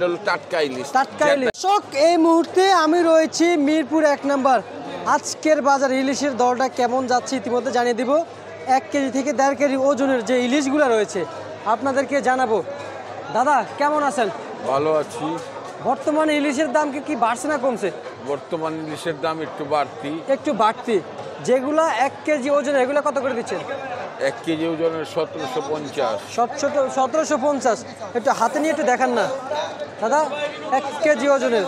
টাটকা ইলিশ। এই মুহূর্তে আমি রয়েছি মিরপুর 1 নম্বর। আজকের বাজার ইলিশের দরটা কেমন যাচ্ছে ইতিমধ্যে জানিয়ে দিব। 1 কেজি থেকে 1.5 কেজি ওজনের যে ইলিশগুলো রয়েছে আপনাদেরকে জানাবো। দাদা কেমন আছেন? ভালো আছি। বর্তমানে ইলিশের দাম কি বাড়ছে না কমছে? বর্তমান ইলিশের দাম একটু বাড়তি। যেগুলা 1 কেজি ওজনের এগুলো কত করে দিচ্ছেন? 1 কেজি ওজনের 1750। 1750। একটু হাতে নিয়ে একটু দেখান না দাদা। 1 কেজি ওজনের,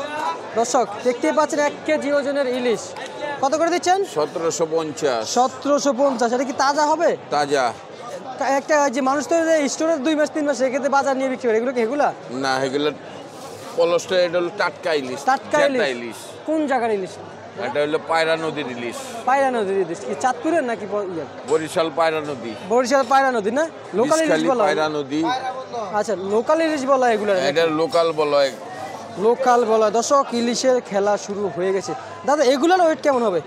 দর্শক দেখতেই পাচ্ছেন 1 কেজি ওজনের ইলিশ কত করে দিচ্ছেন? 1750। 1750। এটা কি তাজা হবে? তাজা। একটা যে মানুষ তো স্টোরে 2 মাস 3 মাস রেখে বাজার নিয়ে বিক্রি করে, এগুলো কি এগুলা? না, এগুলো পলস্টা। এটা হলো টাটকা ইলিশ। টাটকা ইলিশ। কোন জায়গার ইলিশ? এটা হলো পায়রা নদীর ইলিশ। পায়রা নদীর ইলিশ কি চাঁদপুরের নাকি? বরিশাল পায়রা নদী। বরিশাল পায়রা নদী না? লোকাল ইলিশ বলা পায়রা নদী। আচ্ছা, লোকাল ইলিশ বলা এগুলো? এটা লোকাল বলা। লোকাল বলা। দর্শক ইলিশের খেলা শুরু হয়ে গেছে। দাদা এগুলোর ওয়েট কেমন হবে?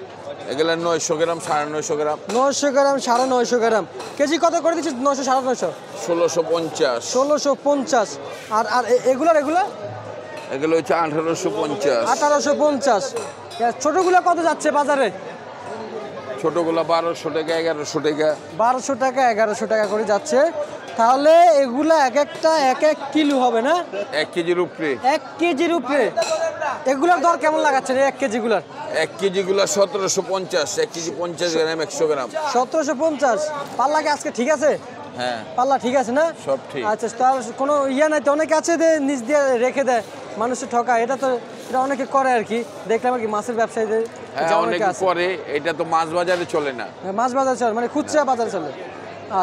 এগুলো 900 গ্রাম, 950 গ্রাম। 900 গ্রাম, 950 গ্রাম। কেজি কত করে দিচ্ছিস? 900, 950? 1650। 1650। আর এগুলো এগুলো হচ্ছে 1850। 1850। ছোটগুলো কত যাচ্ছে বাজারে? ছোটগুলো 1200 টাকা, 1100 টাকা। 1200 টাকা, 1100 টাকা করে যাচ্ছে। তাহলে এগুলা একটা 1 কিলো হবে না? 1 কেজির উপরে। 1 কেজির উপরে। এগুলোর দর কেমন লাগাচ্ছেন 1 কেজিগুলার? 1 কেজিগুলো 1750। 1 কেজি 50 গ্রাম, 100 গ্রাম। 1750। পাল্লা কি আজকে ঠিক আছে? হ্যাঁ, পাল্লা ঠিক আছে না? সব ঠিক। আচ্ছা, তার কোনো নাই তো? অনেকে আছে যে নিচ দিয়ে রেখে দেয়, মানুষের ঠকায়। এটা অনেকে করে আর কি, দেখলাম আর কি মাছের ব্যবসায়ীদের। হ্যাঁ, অনেকে করে। এটা তো মাছ বাজারে চলে না। মাছ বাজার চলে, মানে খুচরা বাজারে চলে।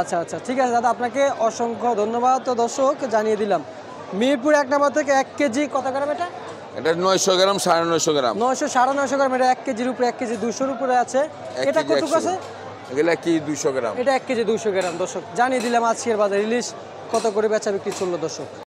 আচ্ছা আচ্ছা, ঠিক আছে দাদা, আপনাকে অসংখ্য ধন্যবাদ। তো দর্শক জানিয়ে দিলাম মিরপুর 1 নম্বর থেকে 1 কেজি কত গ্রাম এটা? এটা 900 গ্রাম, 950 গ্রাম। 900, 950 গ্রাম। এটা 1 কেজির উপরে, 1 কেজি 200-র উপরে আছে। এটা কতটুকু আছে? এগুলো 1 কেজি 200 গ্রাম। এটা 1 কেজি 200 গ্রাম। দর্শক জানিয়ে দিলাম আজকের বাজার ইলিশ কত করে বেচা বিক্রি চললো দর্শক।